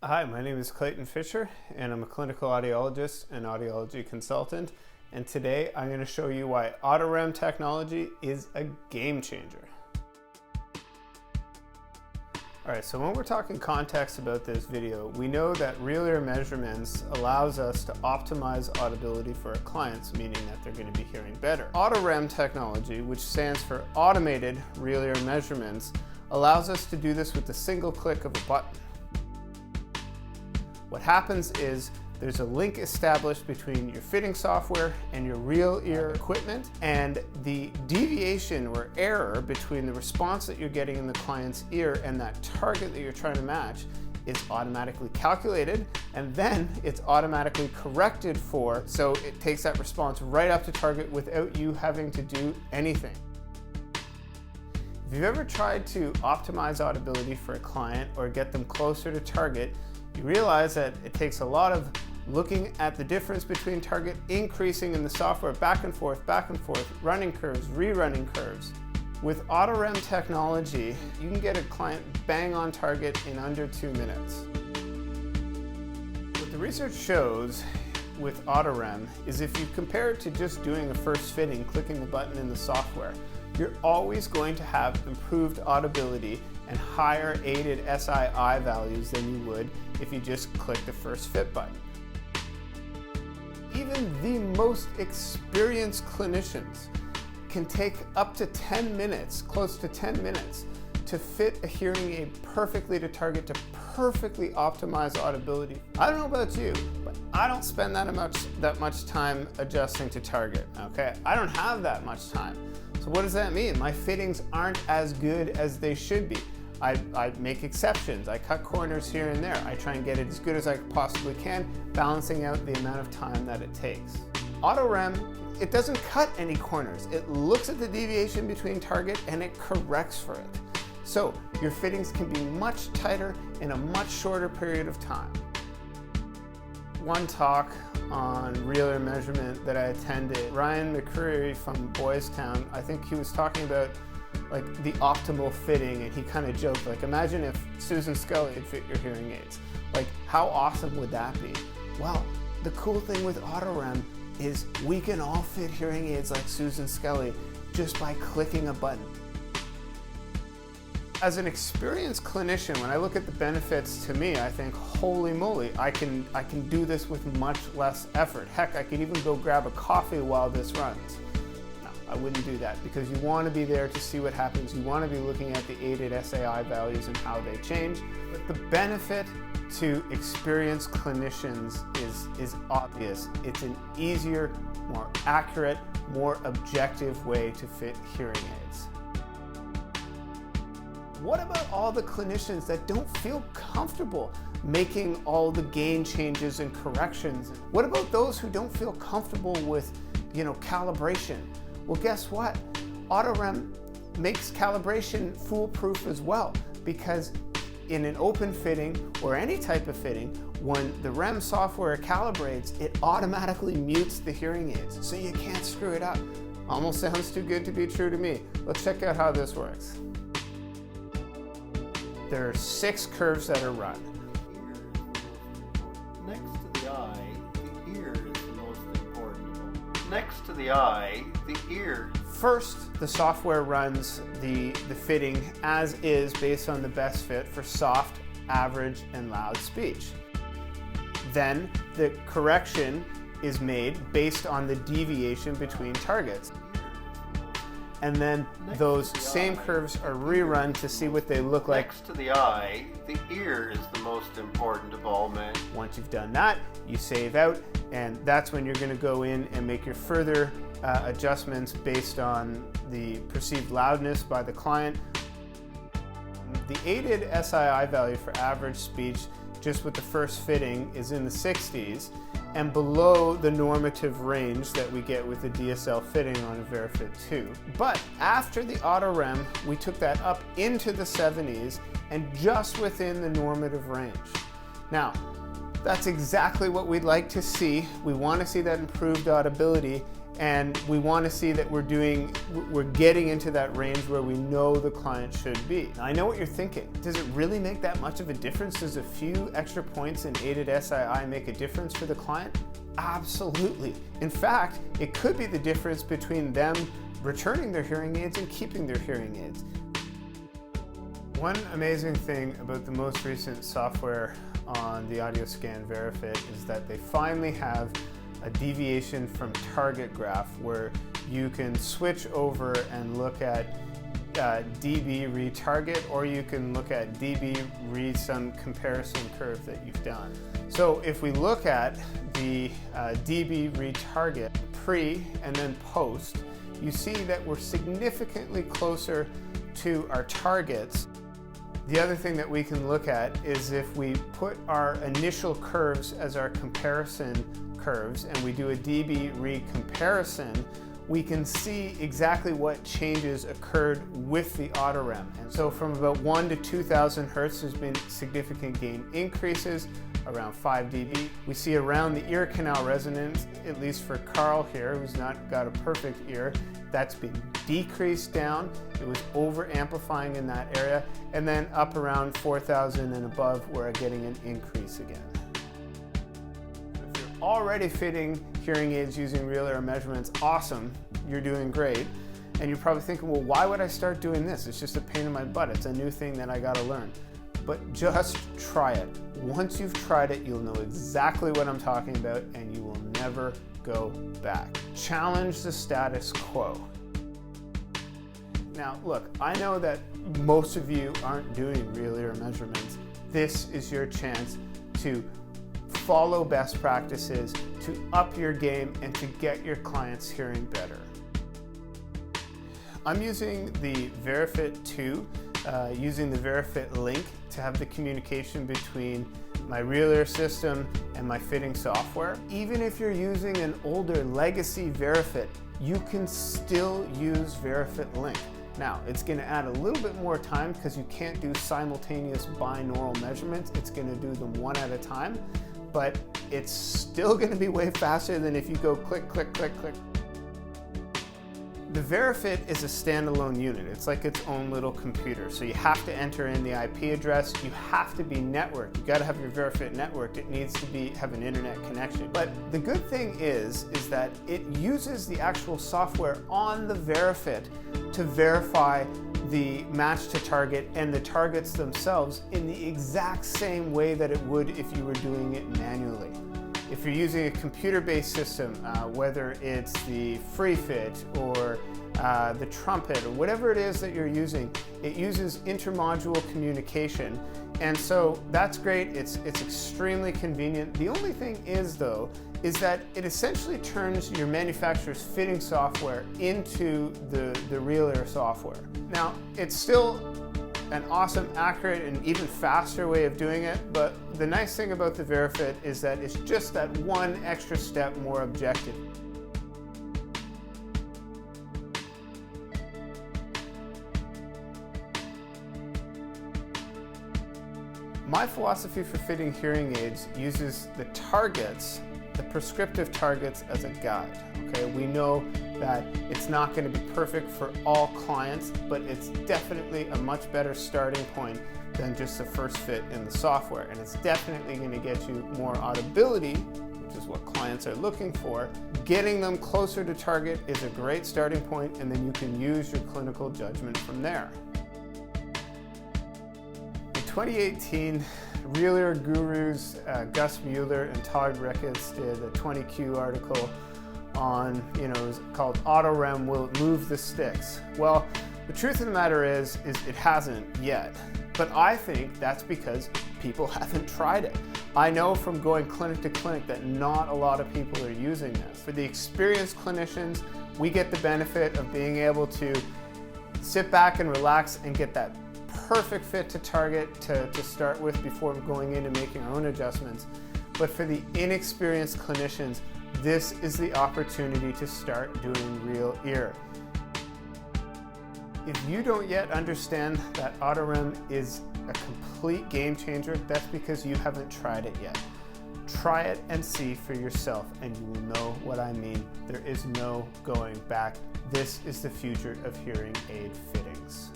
Hi, my name is Clayton Fisher, and I'm a clinical audiologist and audiology consultant. And today I'm going to show you why Auto-REM technology is a game changer. Alright, so when we're talking context about this video, we know that real ear measurements allows us to optimize audibility for our clients, meaning that they're going to be hearing better. Auto-REM technology, which stands for Automated Real Ear Measurements, allows us to do this with a single click of a button. What happens is there's a link established between your fitting software and your real ear equipment, and the deviation or error between the response that you're getting in the client's ear and that target that you're trying to match is automatically calculated, and then it's automatically corrected for, so it takes that response right up to target without you having to do anything. If you've ever tried to optimize audibility for a client or get them closer to target, you realize that it takes a lot of looking at the difference between target, increasing in the software, back and forth, running curves, rerunning curves. With Auto-REM technology, you can get a client bang on target in under 2 minutes. What the research shows with Auto-REM is if you compare it to just doing a first fitting, clicking the button in the software, you're always going to have improved audibility and higher aided SII values than you would if you just click the first fit button. Even the most experienced clinicians can take up to 10 minutes, close to 10 minutes, to fit a hearing aid perfectly to target to perfectly optimize audibility. I don't know about you, but I don't spend that much time adjusting to target, okay? I don't have that much time. So what does that mean? My fittings aren't as good as they should be. I make exceptions. I cut corners here and there. I try and get it as good as I possibly can, balancing out the amount of time that it takes. Auto-REM, it doesn't cut any corners. It looks at the deviation between target and it corrects for it. So your fittings can be much tighter in a much shorter period of time. One talk on real ear measurement that I attended, Ryan McCreary from Boys Town, I think he was talking about like the optimal fitting, and he kind of joked, like, imagine if Susan Scully could fit your hearing aids. Like, how awesome would that be? Well, the cool thing with Auto-REM is we can all fit hearing aids like Susan Scully just by clicking a button. As an experienced clinician, when I look at the benefits to me, I think, holy moly, I can do this with much less effort. Heck, I can even go grab a coffee while this runs. No, I wouldn't do that, because you want to be there to see what happens. You want to be looking at the aided SII values and how they change. But the benefit to experienced clinicians is obvious. It's an easier, more accurate, more objective way to fit hearing aids. What about all the clinicians that don't feel comfortable making all the gain changes and corrections? What about those who don't feel comfortable with, calibration? Well, guess what? Auto-REM makes calibration foolproof as well, because in an open fitting or any type of fitting, when the REM software calibrates, it automatically mutes the hearing aids, so you can't screw it up. Almost sounds too good to be true to me. Let's check out how this works. There are 6 curves that are run. Next to the eye, the ear is the most important. Next to the eye, the ear. First, the software runs the fitting as is based on the best fit for soft, average, and loud speech. Then the correction is made based on the deviation between targets. And then those same curves are rerun to see what they look like. Next to the eye, the ear is the most important of all men. Once you've done that, you save out, and that's when you're going to go in and make your further adjustments based on the perceived loudness by the client. The aided SII value for average speech, just with the first fitting, is in the 60s and below the normative range that we get with the DSL fitting on a VeriFit 2. But after the Auto-REM, we took that up into the 70s and just within the normative range. Now, that's exactly what we'd like to see. We want to see that improved audibility, And we want to see that we're getting into that range where we know the client should be. Now, I know what you're thinking. Does it really make that much of a difference? Does a few extra points in aided SII make a difference for the client? Absolutely. In fact, it could be the difference between them returning their hearing aids and keeping their hearing aids. One amazing thing about the most recent software on the AudioScan VeriFit is that they finally have a deviation from target graph where you can switch over and look at dB retarget, or you can look at dB re some comparison curve that you've done. So if we look at the dB retarget pre and then post, you see that we're significantly closer to our targets. The other thing that we can look at is if we put our initial curves as our comparison curves and we do a dB re comparison, we can see exactly what changes occurred with the AutoREM. And so from about 1 to 2,000 Hertz, there's been significant gain increases, around 5 dB. We see around the ear canal resonance, at least for Carl here, who's not got a perfect ear, that's been decreased down. It was over amplifying in that area. And then up around 4,000 and above, we're getting an increase again. If you're already fitting hearing aids using real ear measurements, awesome, you're doing great. And you're probably thinking, well, why would I start doing this? It's just a pain in my butt. It's a new thing that I gotta learn. But just try it. Once you've tried it, you'll know exactly what I'm talking about and you will never go back. Challenge the status quo. Now, look, I know that most of you aren't doing real ear measurements. This is your chance to follow best practices, to up your game, and to get your clients hearing better. I'm using the VeriFit 2, using the VeriFit link to have the communication between my real ear system and my fitting software. Even if you're using an older legacy VeriFit, you can still use VeriFit link. Now, it's going to add a little bit more time because you can't do simultaneous binaural measurements. It's going to do them one at a time, but it's still going to be way faster than if you go click, click, click, click. The VeriFit is a standalone unit. It's like its own little computer. So you have to enter in the IP address. You have to be networked. You got to have your VeriFit networked. It needs to have an internet connection. But the good thing is that it uses the actual software on the VeriFit to verify the match to target and the targets themselves in the exact same way that it would if you were doing it manually. If you're using a computer-based system, whether it's the FreeFit or the Trumpet or whatever it is that you're using, it uses intermodule communication. And so that's great, it's extremely convenient. The only thing is though, is that it essentially turns your manufacturer's fitting software into the real ear software. Now, it's still an awesome, accurate, and even faster way of doing it, but the nice thing about the VeriFit is that it's just that one extra step more objective. My philosophy for fitting hearing aids uses the targets, the prescriptive targets, as a guide. Okay, we know that it's not going to be perfect for all clients, but it's definitely a much better starting point than just the first fit in the software. And it's definitely going to get you more audibility, which is what clients are looking for. Getting them closer to target is a great starting point, and then you can use your clinical judgment from there. In 2018, Real Ear gurus Gus Mueller and Todd Ricketts did a 20Q article on, it was called AutoREM, Will It Move the Sticks? Well, the truth of the matter is it hasn't yet. But I think that's because people haven't tried it. I know from going clinic to clinic that not a lot of people are using this. For the experienced clinicians, we get the benefit of being able to sit back and relax and get that perfect fit to target to start with before going in and making our own adjustments. But for the inexperienced clinicians, this is the opportunity to start doing real ear. If you don't yet understand that AutoREM is a complete game changer, that's because you haven't tried it yet. Try it and see for yourself, and you will know what I mean. There is no going back. This is the future of hearing aid fittings.